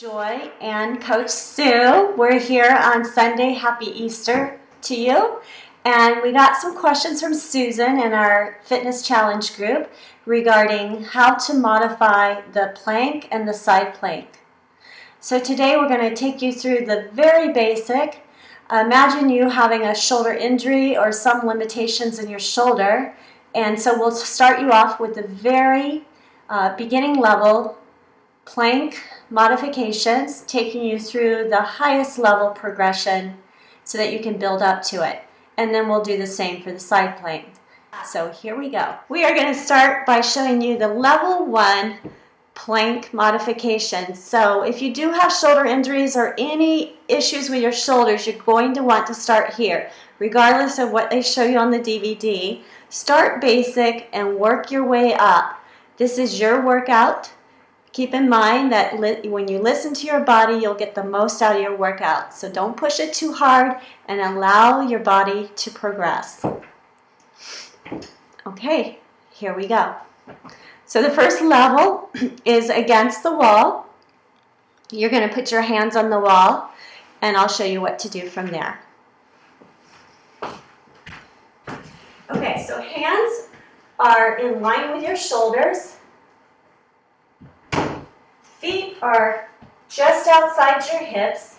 Joy and Coach Sue. We're here on Sunday. Happy Easter to you. And we got some questions from Susan in our fitness challenge group regarding how to modify the plank and the side plank. So today we're going to take you through the very basic. Imagine you having a shoulder injury or some limitations in your shoulder. And so we'll start you off with the very beginning level plank modifications, taking you through the highest level progression so that you can build up to it. And then we'll do the same for the side plank. So here we go. We are going to start by showing you the level 1 plank modification. So if you do have shoulder injuries or any issues with your shoulders, you're going to want to start here. Regardless of what they show you on the DVD, start basic and work your way up. This is your workout. Keep in mind that when you listen to your body, you'll get the most out of your workout. So don't push it too hard and allow your body to progress. Okay, here we go. So the first level is against the wall. You're going to put your hands on the wall, and I'll show you what to do from there. Okay, so hands are in line with your shoulders. Feet are just outside your hips,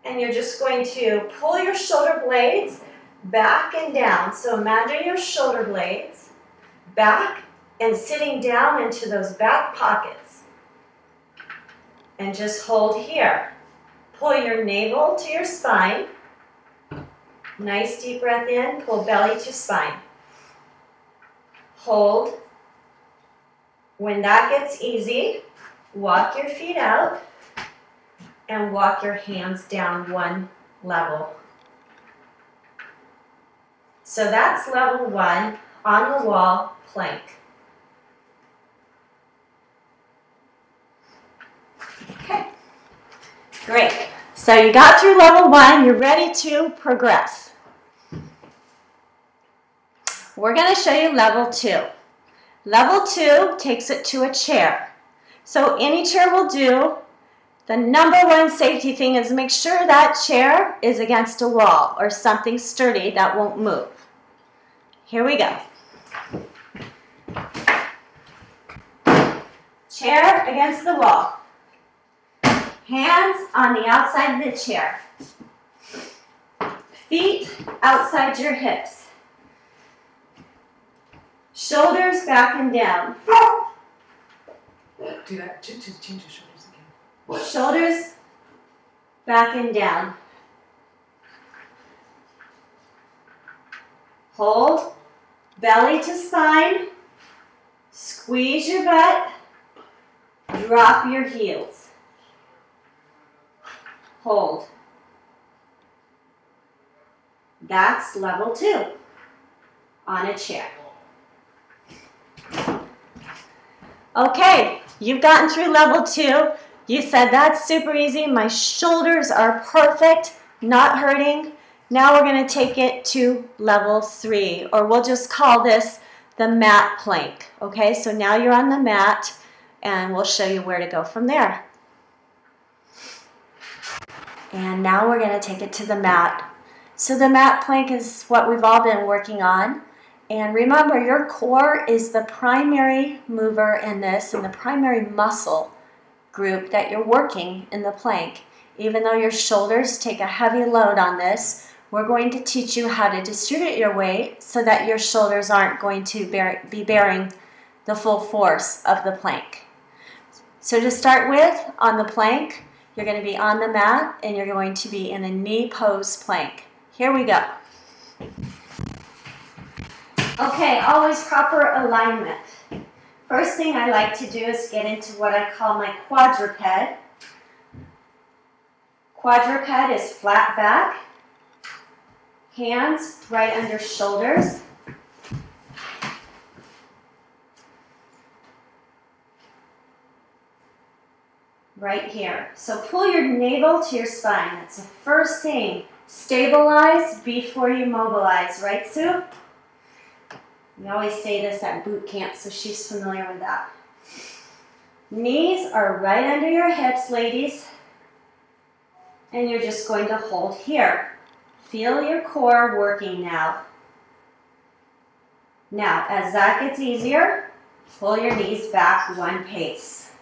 and you're just going to pull your shoulder blades back and down. So imagine your shoulder blades back and sitting down into those back pockets. And just hold here. Pull your navel to your spine. Nice deep breath in, pull belly to spine. Hold. When that gets easy, walk your feet out and walk your hands down one level. So that's level 1 on the wall plank. Okay, great. So you got through level 1, you're ready to progress. We're going to show you level 2. Level 2 takes it to a chair. So any chair will do. The number 1 safety thing is make sure that chair is against a wall or something sturdy that won't move. Here we go. Chair against the wall. Hands on the outside of the chair. Feet outside your hips. Shoulders back and down. Do that, change your shoulders again. Shoulders back and down. Hold, belly to spine, squeeze your butt, drop your heels. Hold. That's level 2 on a chair. Okay, you've gotten through level 2. You said that's super easy. My shoulders are perfect, not hurting. Now we're going to take it to level 3, or we'll just call this the mat plank. Okay, so now you're on the mat, and we'll show you where to go from there. And now we're going to take it to the mat. So the mat plank is what we've all been working on. And remember, your core is the primary mover in this and the primary muscle group that you're working in the plank. Even though your shoulders take a heavy load on this, we're going to teach you how to distribute your weight so that your shoulders aren't going to be bearing the full force of the plank. So to start with, on the plank, you're going to be on the mat and you're going to be in a knee pose plank. Here we go. Okay, always proper alignment. First thing I like to do is get into what I call my quadruped. Quadruped is flat back, hands right under shoulders. Right here. So pull your navel to your spine. That's the first thing. Stabilize before you mobilize. Right, Sue? We always say this at boot camp, so she's familiar with that. Knees are right under your hips, ladies. And you're just going to hold here. Feel your core working now. Now, as that gets easier, pull your knees back one pace.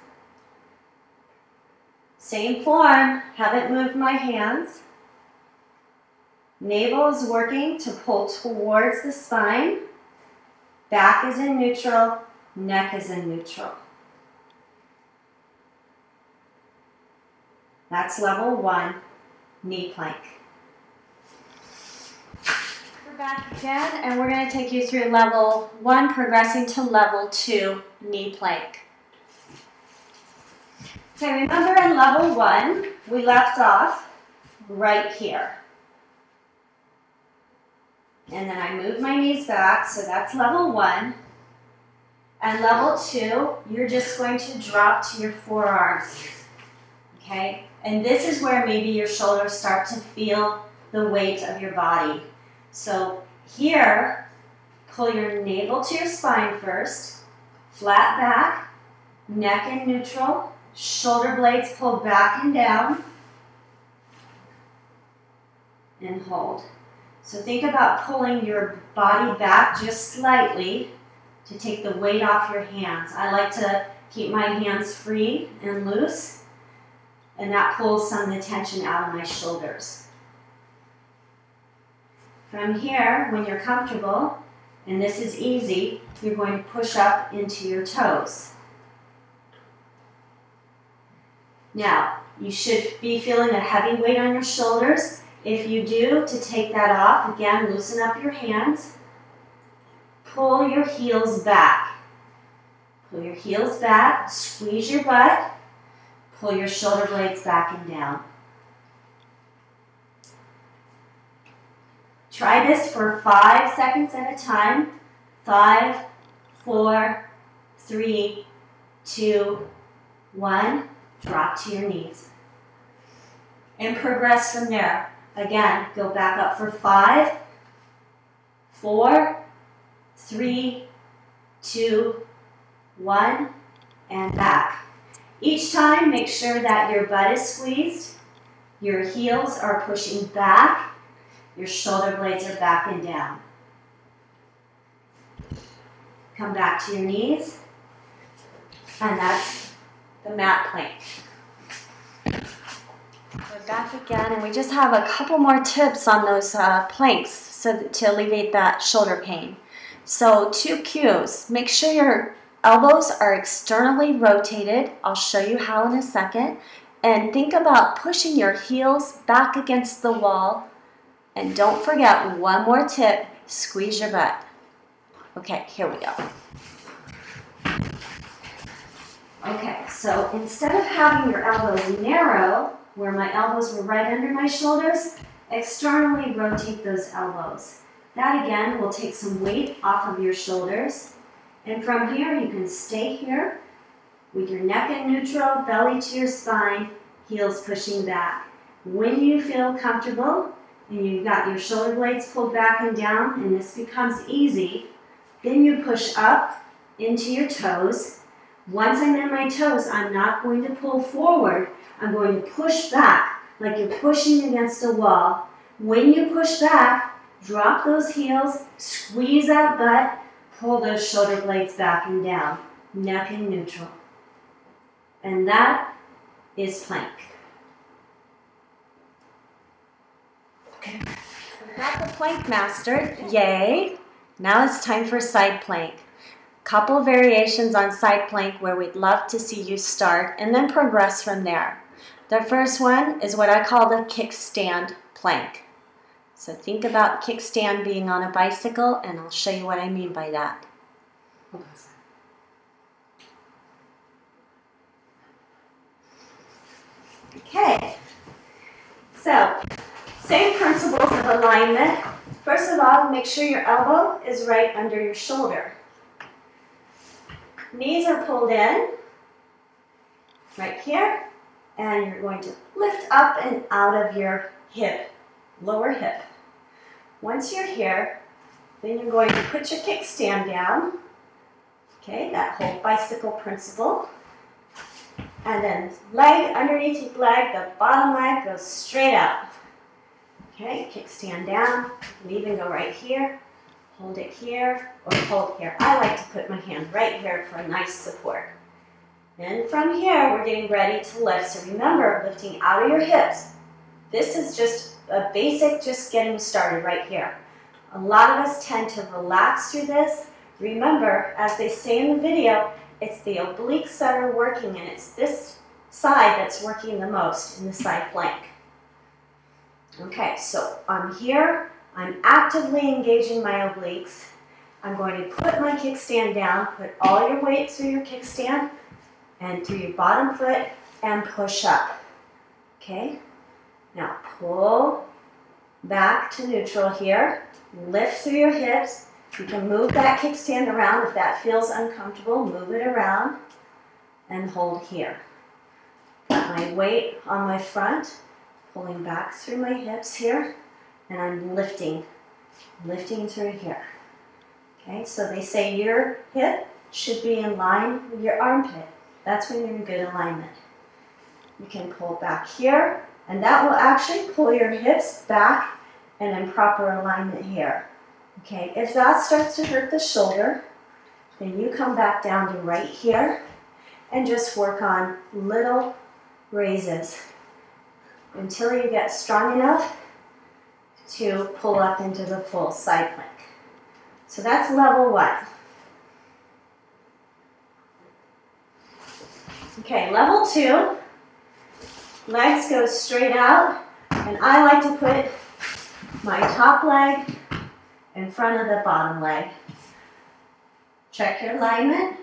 Same form, haven't moved my hands. Navel is working to pull towards the spine. Back is in neutral, neck is in neutral. That's level 1, knee plank. We're back again, and we're going to take you through level 1, progressing to level 2, knee plank. Okay, remember in level 1, we left off right here. And then I move my knees back, so that's level 1. And level 2, you're just going to drop to your forearms. Okay? And this is where maybe your shoulders start to feel the weight of your body. So here, pull your navel to your spine first, flat back, neck in neutral, shoulder blades pull back and down, and hold. So think about pulling your body back just slightly to take the weight off your hands. I like to keep my hands free and loose, and that pulls some of the tension out of my shoulders. From here, when you're comfortable, and this is easy, you're going to push up into your toes. Now, you should be feeling a heavy weight on your shoulders. If you do, to take that off, again, loosen up your hands. Pull your heels back. Pull your heels back, squeeze your butt, pull your shoulder blades back and down. Try this for 5 seconds at a time. 5, 4, 3, 2, 1. Drop to your knees. And progress from there. Again, go back up for 5, 4, 3, 2, 1, and back. Each time, make sure that your butt is squeezed, your heels are pushing back, your shoulder blades are back and down. Come back to your knees, and that's the mat plank. We're back again, and we just have a couple more tips on those planks to alleviate that shoulder pain. So 2 cues. Make sure your elbows are externally rotated. I'll show you how in a second. And think about pushing your heels back against the wall. And don't forget, one more tip, squeeze your butt. Okay, here we go. Okay, so instead of having your elbows narrow, where my elbows were right under my shoulders, externally rotate those elbows. That again will take some weight off of your shoulders. And from here, you can stay here with your neck in neutral, belly to your spine, heels pushing back. When you feel comfortable and you've got your shoulder blades pulled back and down and this becomes easy, then you push up into your toes. Once I'm in my toes, I'm not going to pull forward. I'm going to push back like you're pushing against a wall. When you push back, drop those heels, squeeze that butt, pull those shoulder blades back and down, neck in neutral. And that is plank. Okay, we've got the plank mastered, yay. Now it's time for side plank. Couple variations on side plank where we'd love to see you start and then progress from there. The first one is what I call the kickstand plank. So think about kickstand being on a bicycle, and I'll show you what I mean by that. Hold on a second. Okay, so same principles of alignment. First of all, make sure your elbow is right under your shoulder. Knees are pulled in, right here, and you're going to lift up and out of your hip, lower hip. Once you're here, then you're going to put your kickstand down. Okay, that whole bicycle principle. And then leg underneath your leg, the bottom leg goes straight out. Okay, kickstand down. You can even go right here. Hold it here or hold here. I like to put my hand right here for a nice support. And from here, we're getting ready to lift. So remember, lifting out of your hips. This is just a basic, just getting started right here. A lot of us tend to relax through this. Remember, as they say in the video, it's the obliques that are working, and it's this side that's working the most in the side plank. Okay, so I'm here. I'm actively engaging my obliques. I'm going to put my kickstand down, put all your weight through your kickstand and through your bottom foot and push up. Okay, now pull back to neutral here. Lift through your hips. You can move that kickstand around if that feels uncomfortable. Move it around and hold here. Got my weight on my front, pulling back through my hips here, and I'm lifting through here. Okay, so they say your hip should be in line with your armpit. That's when you're in good alignment. You can pull back here, and that will actually pull your hips back and in proper alignment here. Okay, if that starts to hurt the shoulder, then you come back down to right here and just work on little raises until you get strong enough to pull up into the full side plank. So that's level 1. Okay, level 2, legs go straight out, and I like to put my top leg in front of the bottom leg. Check your alignment.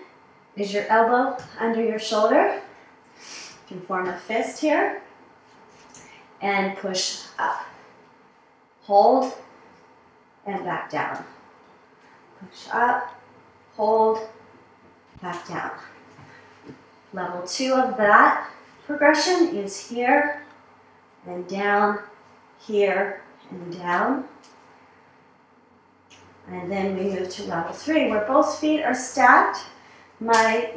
Is your elbow under your shoulder? You can form a fist here and push up. Hold and back down. Push up, hold, back down. Level 2 of that progression is here and down, here and down. And then we move to level 3 where both feet are stacked. My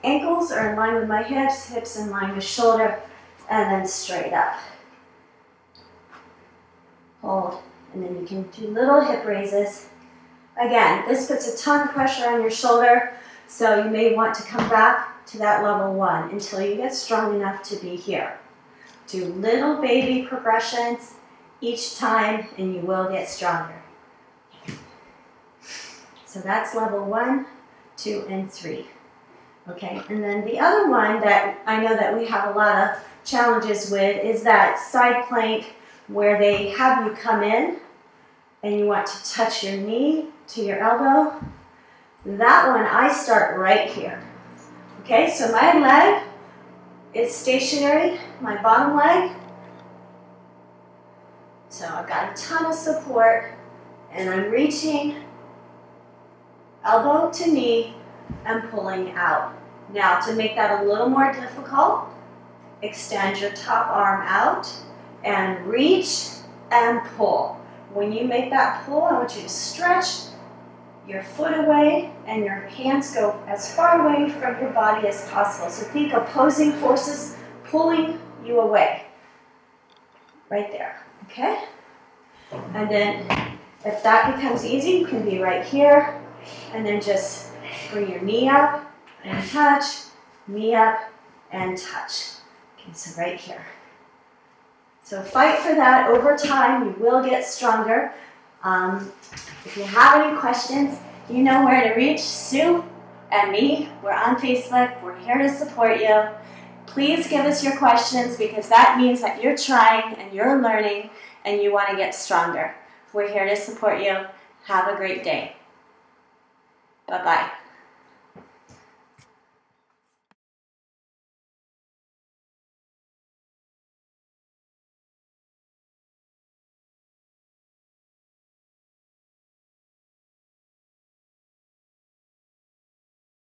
ankles are in line with my hips, hips in line with shoulder, and then straight up. Hold, and then you can do little hip raises. Again, this puts a ton of pressure on your shoulder, so you may want to come back to that level 1 until you get strong enough to be here. Do little baby progressions each time, and you will get stronger. So that's level 1, 2, and 3. Okay, and then the other one that I know that we have a lot of challenges with is that side plank where they have you come in and you want to touch your knee to your elbow. That one I start right here. Okay, so my leg is stationary, my bottom leg. So I've got a ton of support and I'm reaching elbow to knee and pulling out. Now to make that a little more difficult, extend your top arm out and reach and pull. When you make that pull, I want you to stretch your foot away and your hands go as far away from your body as possible. So think opposing forces pulling you away. Right there, okay? And then if that becomes easy, you can be right here and then just bring your knee up and touch, knee up and touch. Okay, so right here. So fight for that over time. You will get stronger. If you have any questions, you know where to reach Sue and me. We're on Facebook. We're here to support you. Please give us your questions because that means that you're trying and you're learning and you want to get stronger. We're here to support you. Have a great day. Bye-bye.